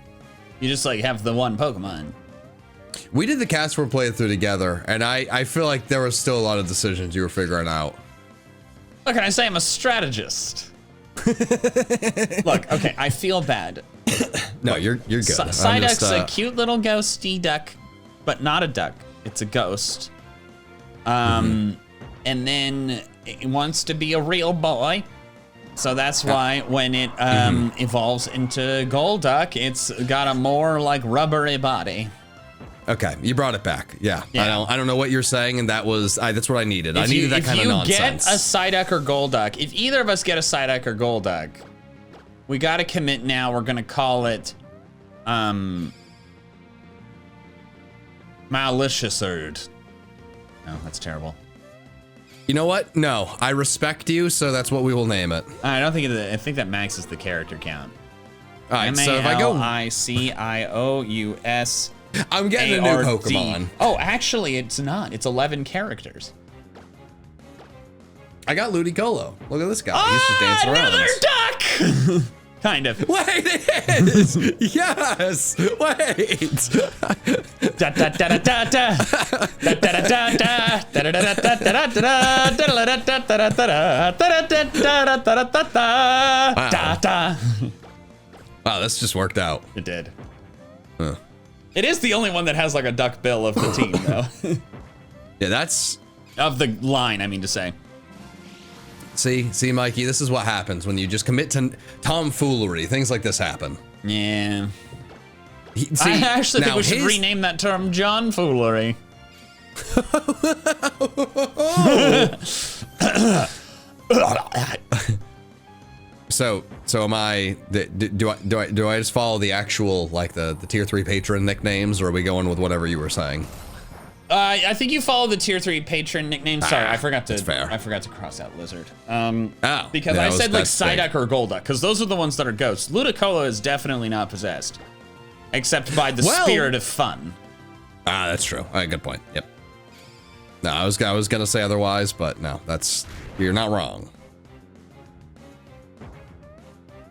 You just like have the one Pokemon. We did the Casper playthrough together, and I feel like there was still a lot of decisions you were figuring out. What can I say? I'm a strategist. Look, okay, I feel bad. No, you're good. Psyduck's a cute little ghosty duck, but not a duck. It's a ghost. And then it wants to be a real boy. So that's why when it evolves into Golduck, it's got a more like rubbery body. Okay, you brought it back. Yeah. I don't know what you're saying, and that's what I needed. I needed that kind of nonsense. If you get a Psyduck or Golduck, if either of us get a Psyduck or Golduck, we got to commit now. We're gonna call it Maliciousard. No, that's terrible. You know what? No, I respect you, so that's what we will name it. I don't think I think that maxes the character count. All right, so if I go Malicious. I'm getting a new Pokemon. Oh, actually, it's not. It's 11 characters. I got Ludicolo. Look at this guy. He's just dancing around. Another duck! Kind of. Wait, it is! Yes! Wait! Da da da da da da da da da da da da da. Wow, this just worked out. It did. Huh. It is the only one that has like a duck bill of the team, though. Yeah, that's... Of the line, I mean to say. See, Mikey, this is what happens when you just commit to tomfoolery. Things like this happen. Yeah. I actually think we should rename that term John Foolery. So am I? Do I just follow the actual like the tier 3 patron nicknames, or are we going with whatever you were saying? I think you follow the tier 3 patron nickname. Sorry, I forgot to. That's fair. I forgot to cross out Lizard. yeah, Because I said like Psyduck or Golduck, because those are the ones that are ghosts. Ludicolo is definitely not possessed, except by the spirit of fun. Ah, that's true. All right, good point. Yep. No, I was gonna say otherwise, but no, you're not wrong.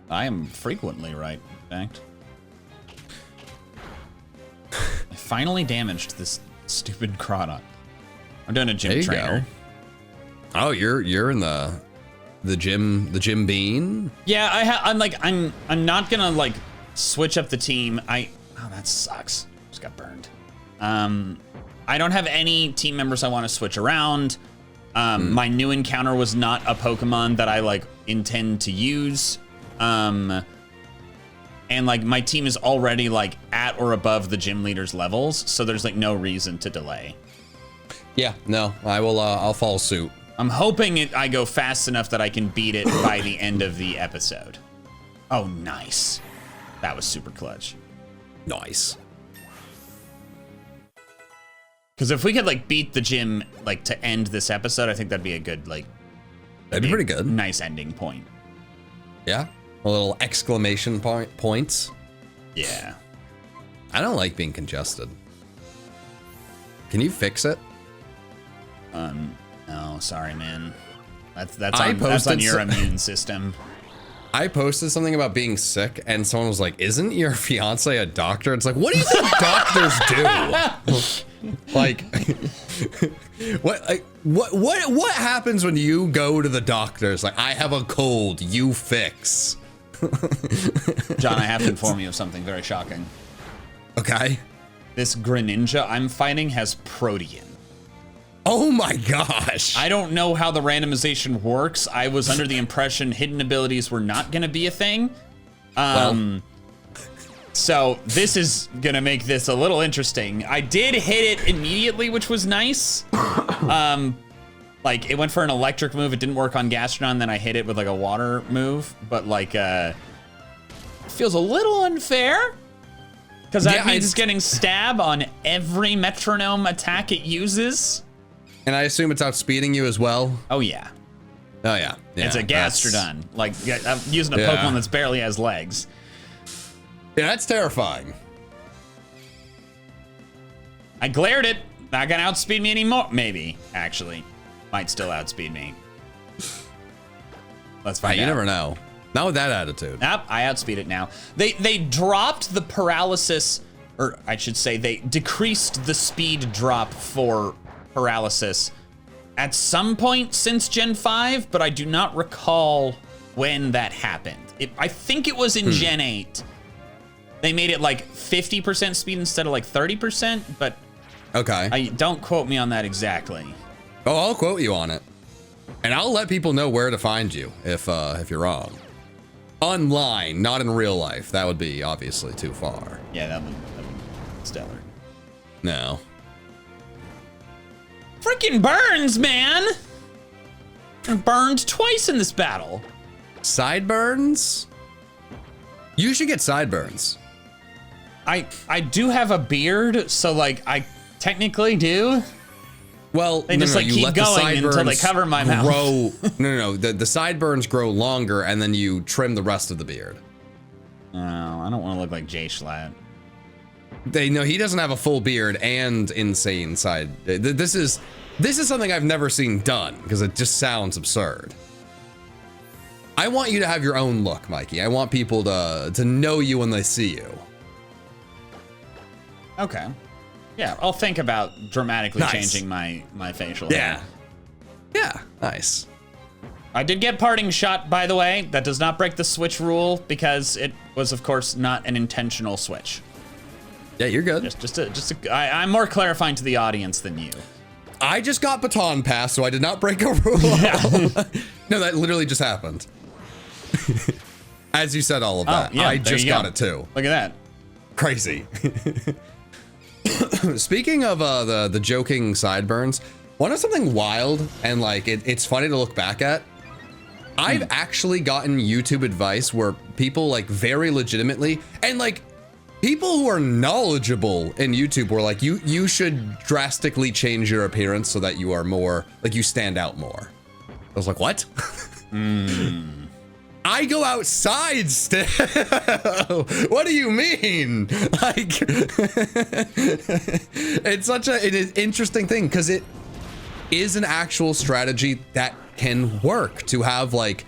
I am frequently right, in fact. I finally damaged this stupid Crawdon. I'm doing a gym trainer. Go. Oh, you're in the gym bean? Yeah, I'm not gonna like switch up the team. Oh, that sucks. Just got burned. I don't have any team members I want to switch around. My new encounter was not a Pokemon that I like intend to use. And like my team is already like at or above the gym leader's levels, so there's like no reason to delay. Yeah, no, I will. I'll follow suit. I'm hoping I go fast enough that I can beat it by the end of the episode. Oh, nice. That was super clutch. Nice. Because if we could like beat the gym like to end this episode, I think that'd be a good like. That'd be pretty good. Nice ending point. Yeah. A little exclamation points. Yeah. I don't like being congested. Can you fix it? No, sorry, man. That's on your immune system. I posted something about being sick, and someone was like, "Isn't your fiance a doctor?" It's like, what do you think doctors do? Like, what happens when you go to the doctors? Like, I have a cold, you fix. John, I have to inform you of something very shocking. Okay. This Greninja I'm fighting has Protean. Oh my gosh. I don't know how the randomization works. I was under the impression hidden abilities were not going to be a thing. So this is going to make this a little interesting. I did hit it immediately, which was nice. Like it went for an electric move. It didn't work on Gastrodon. Then I hit it with like a water move. But like, it feels a little unfair. Because that means it's getting stab on every Metronome attack it uses. And I assume it's outspeeding you as well? Oh, yeah. Oh, yeah. It's a Gastrodon. Like, I'm using a Pokemon that's barely has legs. Yeah, that's terrifying. I glared it. Not gonna outspeed me anymore. Maybe, actually. Might still outspeed me. Let's find out. You never know. Not with that attitude. Nope, I outspeed it now. They dropped the paralysis, or I should say they decreased the speed drop for paralysis at some point since Gen 5, but I do not recall when that happened. I think it was in Gen 8. They made it like 50% speed instead of like 30%, but okay. Don't quote me on that exactly. Oh, I'll quote you on it. And I'll let people know where to find you if you're wrong. Online, not in real life. That would be obviously too far. Yeah, that would be stellar. No. Freaking burns, man! I'm burned twice in this battle. Sideburns? You should get sideburns. I do have a beard, so like I technically do. Well, they just like keep going until they cover my mouth. No. The sideburns grow longer, and then you trim the rest of the beard. Oh, I don't want to look like Jay Schlatt. He doesn't have a full beard and insane side. This is something I've never seen done because it just sounds absurd. I want you to have your own look, Mikey. I want people to know you when they see you. Okay. Yeah, I'll think about dramatically changing my facial hair. Yeah, nice. I did get parting shot, by the way. That does not break the switch rule because it was, of course, not an intentional switch. Yeah, you're good. I'm more clarifying to the audience than you. I just got baton passed, so I did not break a rule. Yeah. No, that literally just happened. As you said all of that, I just got it too. Look at that. Crazy. Speaking of the joking sideburns, want to know something wild and like it's funny to look back at? I've actually gotten YouTube advice where people like very legitimately and like people who are knowledgeable in YouTube were like, you should drastically change your appearance so that you are more like you stand out more. I was like, what? I go outside still. What do you mean? Like, it's such an interesting thing because it is an actual strategy that can work to have like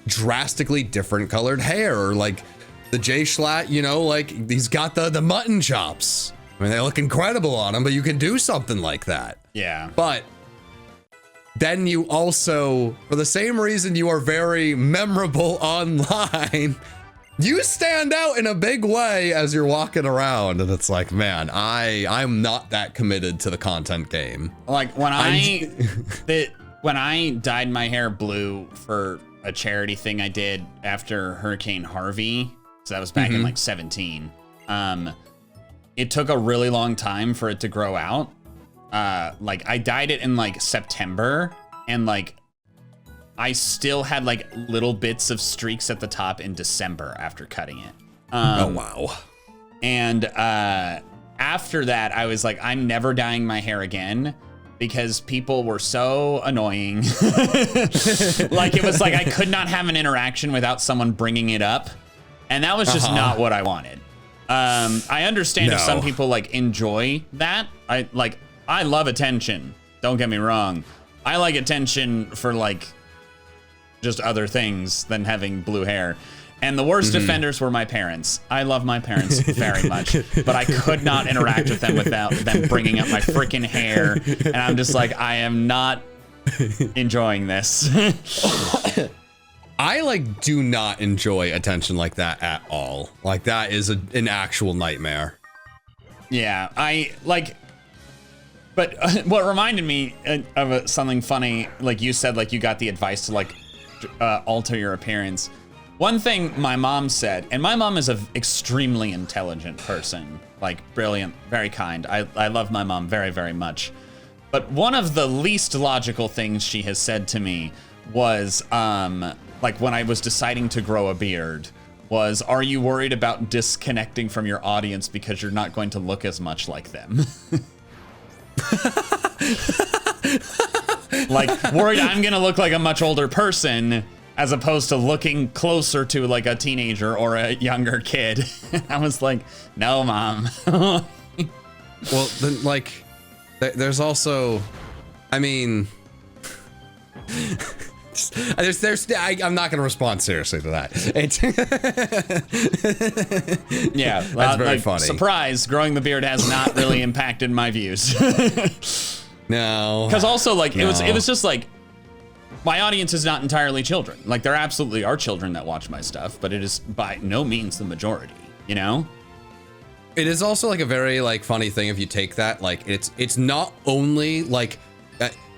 drastically different colored hair, or like the Jay Schlatt, you know, like he's got the mutton chops. I mean, they look incredible on him, but you can do something like that. Yeah. But then you also, for the same reason you are very memorable online, you stand out in a big way as you're walking around. And it's like, man, I'm not that committed to the content game. Like when when I dyed my hair blue for a charity thing I did after Hurricane Harvey, so that was back in like 17. It took a really long time for it to grow out. Like I dyed it in like September, and like I still had like little bits of streaks at the top in December after cutting it. Oh wow. And after that I was like, I'm never dyeing my hair again because people were so annoying. Like it was like I could not have an interaction without someone bringing it up, and that was just not what I wanted. I understand if some people like enjoy that. I love attention. Don't get me wrong. I like attention for like just other things than having blue hair. And the worst offenders were my parents. I love my parents very much, but I could not interact with them without them bringing up my freaking hair. And I'm just like, I am not enjoying this. I like do not enjoy attention like that at all. Like that is an actual nightmare. Yeah, I like. But what reminded me of something funny, like you said, like you got the advice to like alter your appearance. One thing my mom said, and my mom is an extremely intelligent person, like brilliant, very kind. I love my mom very, very much. But one of the least logical things she has said to me was, like when I was deciding to grow a beard, was, are you worried about disconnecting from your audience because you're not going to look as much like them? Like, worried I'm gonna look like a much older person as opposed to looking closer to like a teenager or a younger kid. I was like, no, Mom. Well, then, like, there's also, I mean, I'm not gonna respond seriously to that. Yeah, that's very funny. Surprise, growing the beard has not really impacted my views. No, because also like it was just like my audience is not entirely children. Like there absolutely are children that watch my stuff, but it is by no means the majority. You know. It is also like a very like funny thing if you take that, like it's not only like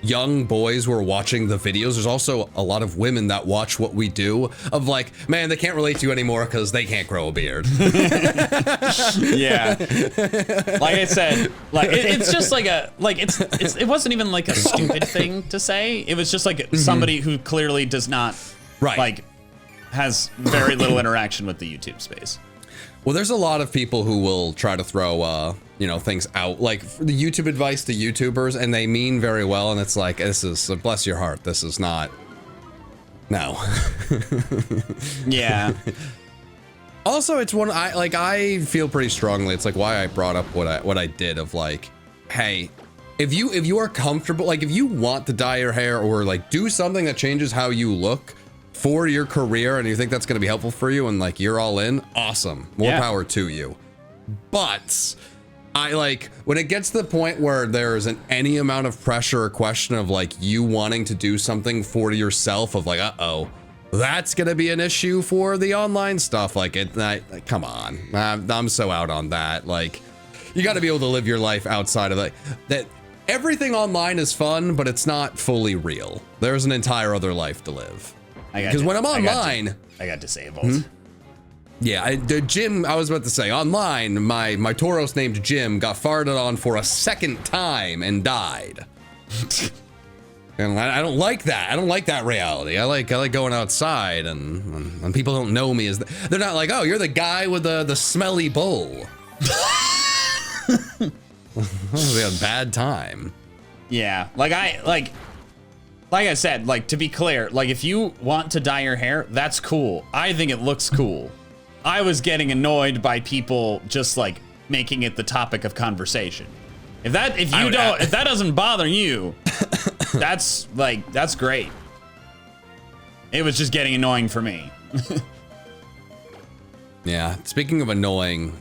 young boys who are watching the videos. There's also a lot of women that watch what we do of like, man, they can't relate to you anymore because they can't grow a beard. Yeah. Like I said, like it's just like it wasn't even like a stupid thing to say. It was just like somebody who clearly does not like has very little interaction with the YouTube space. Well, there's a lot of people who will try to throw, you know, things out, like the YouTube advice to YouTubers, and they mean very well, and it's like, this is, bless your heart, this is not, no. Yeah. Also, it's one, I feel pretty strongly, it's like why I brought up what I did of like, hey, if you are comfortable, like if you want to dye your hair or like do something that changes how you look for your career and you think that's going to be helpful for you and like you're all in, awesome, more power to you. But I like when it gets to the point where there's any amount of pressure or question of like you wanting to do something for yourself of like, uh-oh, that's going to be an issue for the online stuff. Like come on, I'm so out on that. Like you got to be able to live your life outside of that. Everything online is fun, but it's not fully real. There's an entire other life to live. Because when I'm online, I got disabled. Yeah, the Jim, I was about to say, online, my Tauros named Jim got farted on for a second time and died. And I don't like that. I don't like that reality. I like going outside and people don't know me as they're not like, oh, you're the guy with the smelly bowl. That was a bad time. Yeah, like I said, like, to be clear, like, if you want to dye your hair, that's cool. I think it looks cool. I was getting annoyed by people just, like, making it the topic of conversation. If that doesn't bother you, that's great. It was just getting annoying for me. Yeah, speaking of annoying,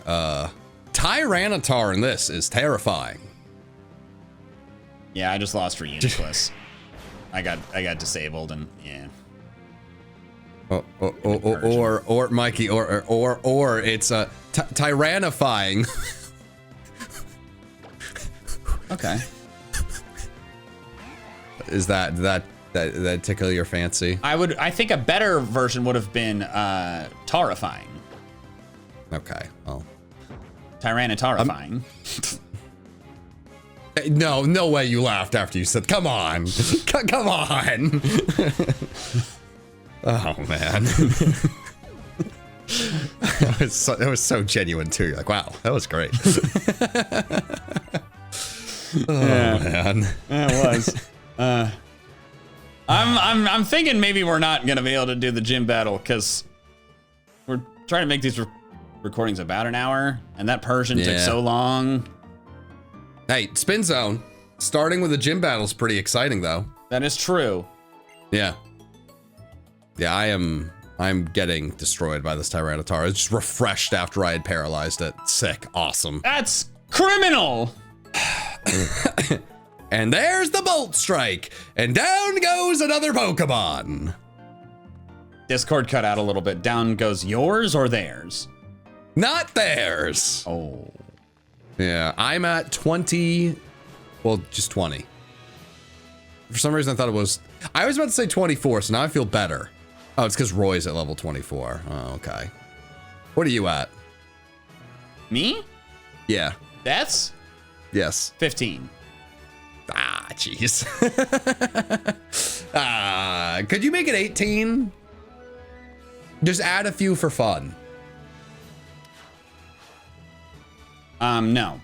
Tyranitar in this is terrifying. Yeah, I just lost for Uniclus. I got disabled and yeah. Or Mikey, or it's tyrannifying. Okay. Is that tickle your fancy? I think a better version would have been tarifying. Okay, well. Tyrannitarifying. No way you laughed after you said, come on. Come on. Oh, man. That was so genuine, too. You're like, wow, that was great. Man. It was. I'm thinking maybe we're not going to be able to do the gym battle because we're trying to make these recordings about an hour, and that Persian took so long. Hey, Spin Zone, starting with a gym battle is pretty exciting, though. That is true. Yeah. Yeah, I'm getting destroyed by this Tyranitar. It's just refreshed after I had paralyzed it. Sick. Awesome. That's criminal. And there's the Bolt Strike. And down goes another Pokemon. Discord cut out a little bit. Down goes yours or theirs? Not theirs. Oh. Yeah, I'm at 20. Well, just 20. For some reason, I thought it was. I was about to say 24, so now I feel better. Oh, it's because Roy's at level 24. Oh, okay. What are you at? Me? Yeah. That's? Yes. 15. Ah, jeez. Could you make it 18? Just add a few for fun. No.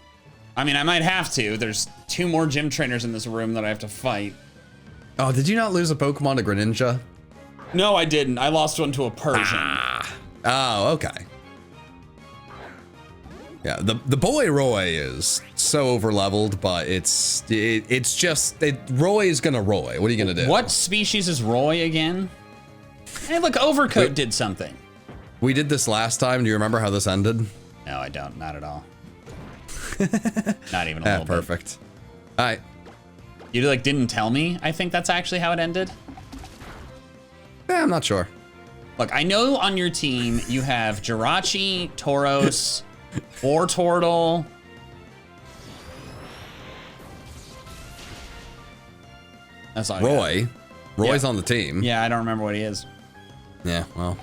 I mean, I might have to. There's 2 more gym trainers in this room that I have to fight. Oh, did you not lose a Pokemon to Greninja? No, I didn't. I lost one to a Persian. Oh, okay. Yeah, the boy Roy is so overleveled, but it's just Roy is gonna Roy. What are you gonna do? What species is Roy again? Hey, look, Overcoat did something. We did this last time. Do you remember how this ended? No, I don't. Not at all. Not even a little perfect. All right. You like didn't tell me? I think that's actually how it ended. Yeah, I'm not sure. Look, I know on your team you have Jirachi, Tauros, or Tortle. That's all I got. Roy's on the team. Yeah, I don't remember what he is. Yeah, well,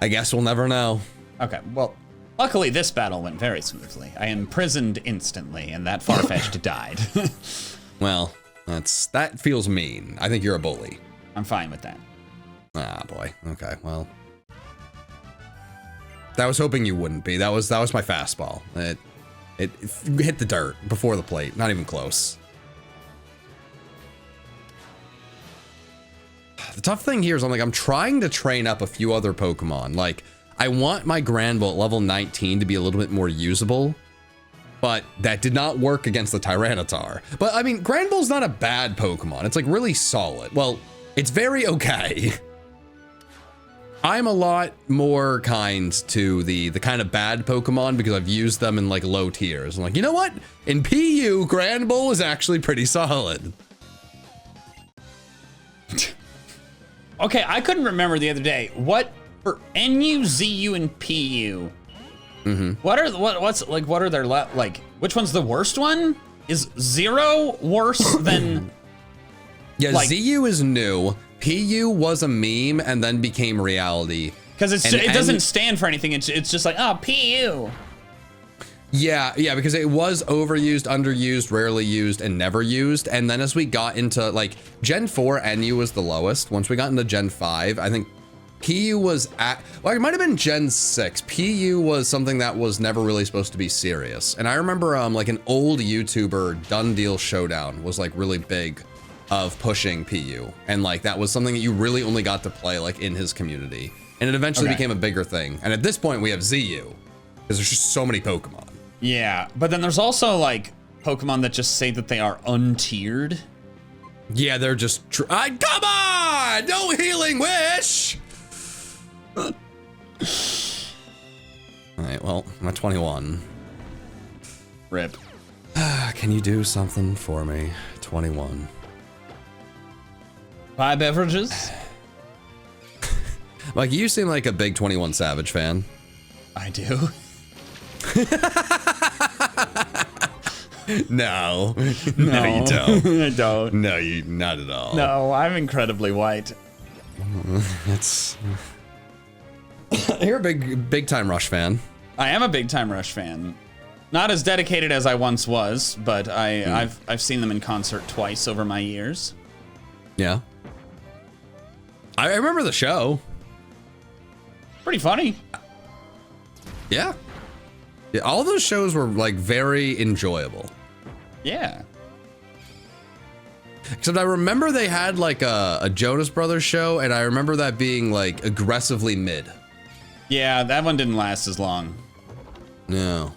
I guess we'll never know. Okay, well, luckily this battle went very smoothly. I imprisoned instantly, and that Farfetch'd died. Well, that feels mean. I think you're a bully. I'm fine with that. Ah, boy. Okay, well. I was hoping you wouldn't be. That was my fastball. It hit the dirt before the plate. Not even close. The tough thing here is I'm trying to train up a few other Pokemon. Like, I want my Granbull at level 19 to be a little bit more usable, but that did not work against the Tyranitar. But I mean, Granbull's not a bad Pokemon. It's like really solid. Well, it's very okay. I'm a lot more kind to the kind of bad Pokemon because I've used them in like low tiers. I'm like, you know what? In PU, Granbull is actually pretty solid. Okay, I couldn't remember the other day. What for NU, ZU, and PU? What are their like? Which one's the worst one? Is 0 worse than? Yeah, like, ZU is new. PU was a meme and then became reality. Because it doesn't stand for anything. It's just like, oh, PU. Yeah, because it was overused, underused, rarely used, and never used. And then as we got into like Gen 4, NU was the lowest. Once we got into Gen 5, I think PU was well, it might have been Gen 6. PU was something that was never really supposed to be serious. And I remember like an old YouTuber, Done Deal Showdown, was like really big of pushing PU. And like that was something that you really only got to play like in his community. And it eventually became a bigger thing. And at this point we have ZU because there's just so many Pokemon. Yeah, but then there's also like Pokemon that just say that they are untiered. Yeah, they're just come on! No healing wish! All right, well, I'm at 21. Rip. Can you do something for me? 21. Buy beverages? Like, you seem like a big 21 Savage fan. I do. No, you don't. I don't. No, you not at all. No, I'm incredibly white. It's you're a big time Rush fan. I am a big time Rush fan. Not as dedicated as I once was, but I've seen them in concert twice over my years. Yeah. I remember the show. Pretty funny. Yeah. Yeah, all those shows were like very enjoyable. Yeah. Except I remember they had like a Jonas Brothers show, and I remember that being like aggressively mid. Yeah, that one didn't last as long. No.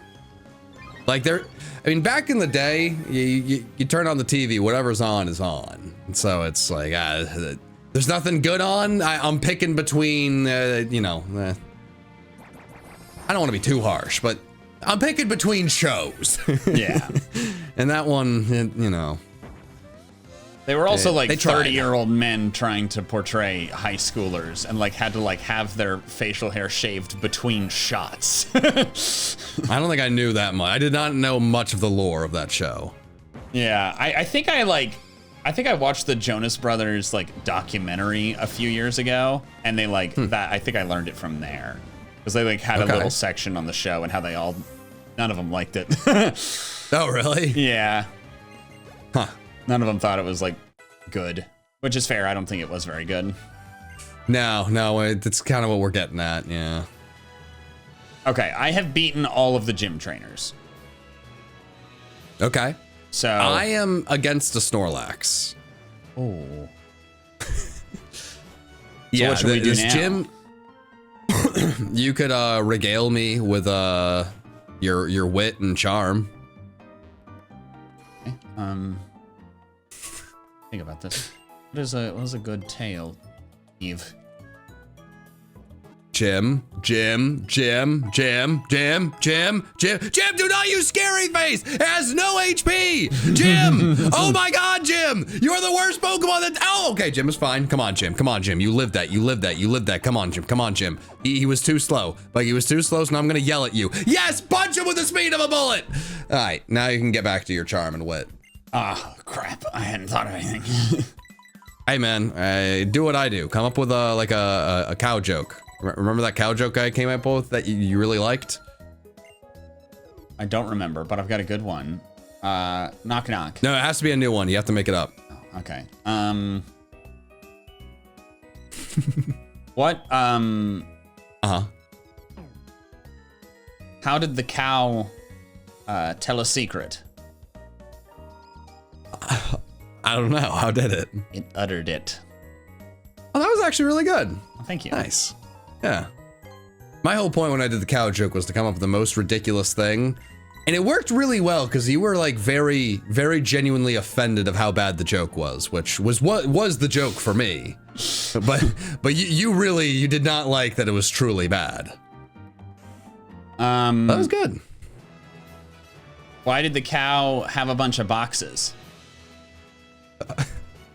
Like I mean, back in the day, you turn on the TV, whatever's on is on. And so it's like, there's nothing good on. I'm picking between, I don't want to be too harsh, but I'm picking between shows. Yeah. And that one, They were also like they tried. 30-year-old men trying to portray high schoolers and like had to like have their facial hair shaved between shots. I don't think I knew that much. I did not know much of the lore of that show. Yeah, I think I watched the Jonas Brothers like documentary a few years ago, and they like that. I think I learned it from there because they like had a little section on the show and how none of them liked it. Oh, really? Yeah. Huh. None of them thought it was like good, which is fair. I don't think it was very good. No, it's kind of what we're getting at. Yeah. Okay, I have beaten all of the gym trainers. Okay. So I am against a Snorlax. Oh. Yeah, what should we do now? Gym. You could regale me with your wit and charm. Okay. Think about this. What is a good tale, Eve? Jim, do not use Scary Face! It has no HP! Jim! Oh my god, Jim! You're the worst Pokemon that- Oh, okay, Jim is fine. Come on, Jim. You lived that. Come on, Jim. He was too slow. Like, he was too slow, so now I'm gonna yell at you. Yes! Punch him with the speed of a bullet! Alright, now you can get back to your charm and wit. Ah, crap. I hadn't thought of anything. Hey man, do what I do. Come up with a cow joke. Remember that cow joke I came up with that you really liked? I don't remember, but I've got a good one. Knock knock. No, it has to be a new one. You have to make it up. Oh, okay. What? Uh-huh. How did the cow tell a secret? I don't know. How did it? It uttered it. Oh, that was actually really good. Oh, thank you. Nice. Yeah. My whole point when I did the cow joke was to come up with the most ridiculous thing. And it worked really well because you were like very, very genuinely offended of how bad the joke was, which was what was the joke for me. But you did not like that it was truly bad. That was good. Why did the cow have a bunch of boxes?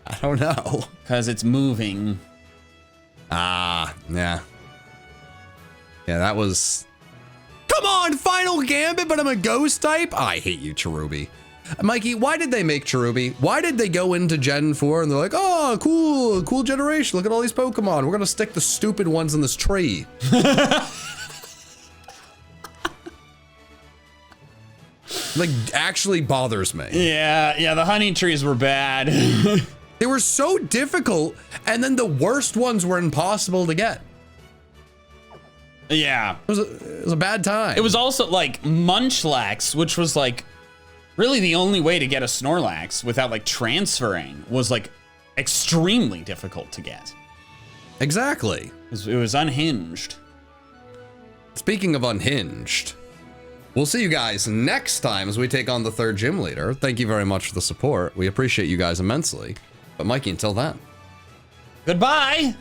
I don't know. Because it's moving. Ah, yeah. Yeah, that was... Come on, Final Gambit, but I'm a ghost type? I hate you, Cherubi. Mikey, why did they make Cherubi? Why did they go into Gen 4 and they're like, oh, cool generation. Look at all these Pokemon. We're going to stick the stupid ones in this tree. Like, actually bothers me. Yeah, the honey trees were bad. They were so difficult, and then the worst ones were impossible to get. Yeah. It was a bad time. It was also like Munchlax, which was like really the only way to get a Snorlax without like transferring, was like extremely difficult to get. Exactly. It was unhinged. Speaking of unhinged, we'll see you guys next time as we take on the third gym leader. Thank you very much for the support. We appreciate you guys immensely. But Mikey, until then. Goodbye!